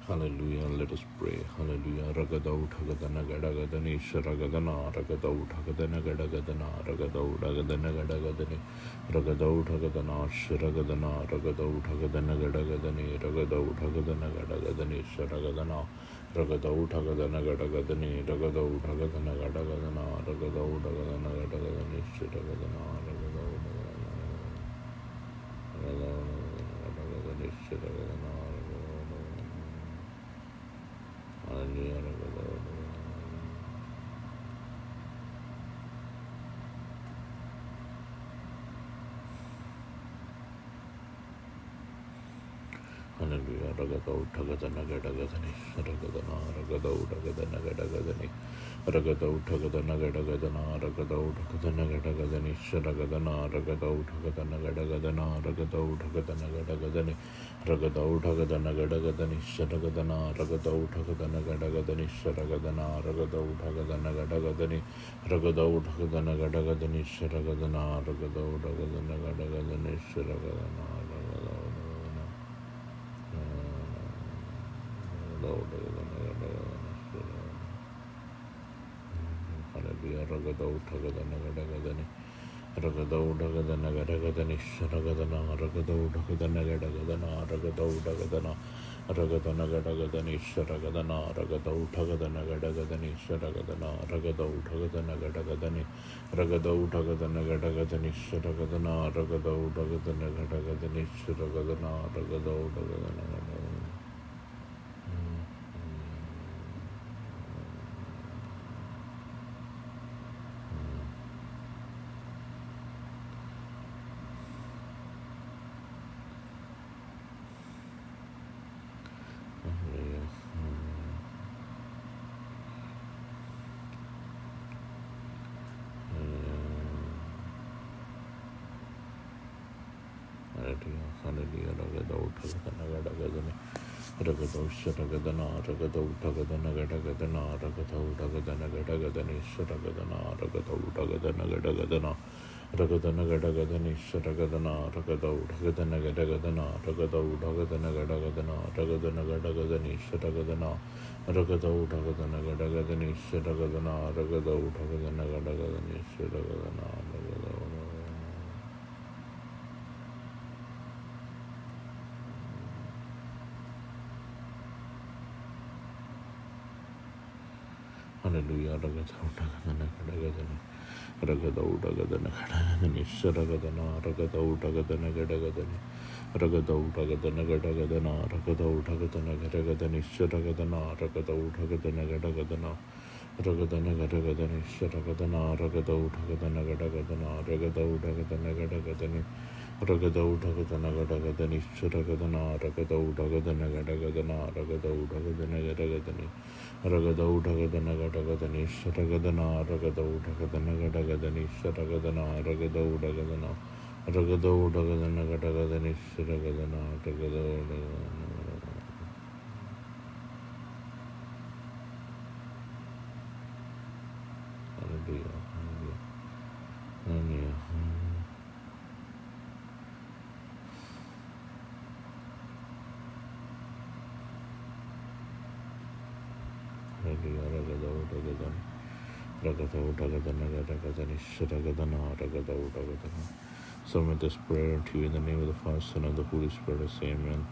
Hallelujah. Let us pray. Hallelujah. Ragadau Tagadana Gadagadani Sharagadana Ragadau Tagadana Gadagadana Ragadau Tagadana Gadagadani Ragadau Tagadana Sharagadana Ragadau Tagadana Gadagadani Ragadau Tagadana Gadagadani Sharagadana Ragadau Tagadana Gadagadani Ragadau Tagadana Gadagadana Ragadau Tagadana Gadagadani Sharagadana Ragadau Sharagadana Hallelujah. Hallelujah. Ragadau Tagadana Gadagadani Ragadana Ragadau Tagadana Gadagadani Ragadau Tagadana Gadagadana Ragadau Tagadana Gadagadani Sharagadana Ragadau Tagadana Gadagadana Ragadau Tagadana Gadagadani Ragadau Tagadana Gadagadani Sharagadana Ragadau Tagadana Gadagadani Sharagadana Ragadau Tagadana Gadagadani Ragadau Tagadana Gadagadani Sharagadana Ragadau Tagadana Gadagadani Sharagadana Hallelujah. Ragadau Tagadana Gadagadani Ragadau Dagadana Gadagadani Sharagadana Ragadau Dagadana Gadagadana Ragadau Dagadana Ragadana Gadagadani Sharagadana Ragadau Tagadana Gadagadani Sharagadana Ragadau Tagadana Gadagadani Ragadau Tagadana Gadagadani Sharagadana Ragadau Tagadana Gadagadani Sharagadana Ragadau Tagadana Hallelujah. Ragadau Tagadana Gadagadani Ragadau Sharagadana Ragadau Tagadana Gadagadana Ragadau Tagadana Gadagadani Sharagadana Ragadau Tagadana Gadagadana Ragadana Gadagadani Sharagadana Ragadau Tagadana Gadagadana Ragadau Tagadana Gadagadana Ragadana Gadagadani Sharagadana Ragadau Tagadana Gadagadani Sharagadana Ragadau Tagadana Gadagadani Sharagadana Hallelujah. Ragadau Tagadana Gadagadani Ragadau Tagadana Gadagadani Sharagadana Ragadau Tagadana Gadagadani Ragadau Tagadana Gadagadana Ragadau Tagadana Gadagadani Sharagadana Ragadau Tagadana Gadagadana Ragadana Gadagadani Sharagadana Ragadau Tagadana Gadagadana Ragadau Tagadana Gadagadani Ragadau Tagadana Gadagadani Sharagadana Ragadau Tagadana Gadagadana Ragadau Tagadana Gadagadani Ragadau Tagadana Gadagadani Sharagadana Ragadau Tagadana Gadagadani Sharagadana Ragadau Tagadana Ragadau Tagadana Gadagadani Sharagadana Ragadau Hallelujah. Hallelujah. Ragadau Tagadana Ragadau Tagadana Gadagadani Sharagadana Ragadau Tagadana. Submit this prayer unto you in the name of the Father, Son, and the Holy Spirit. Say amen.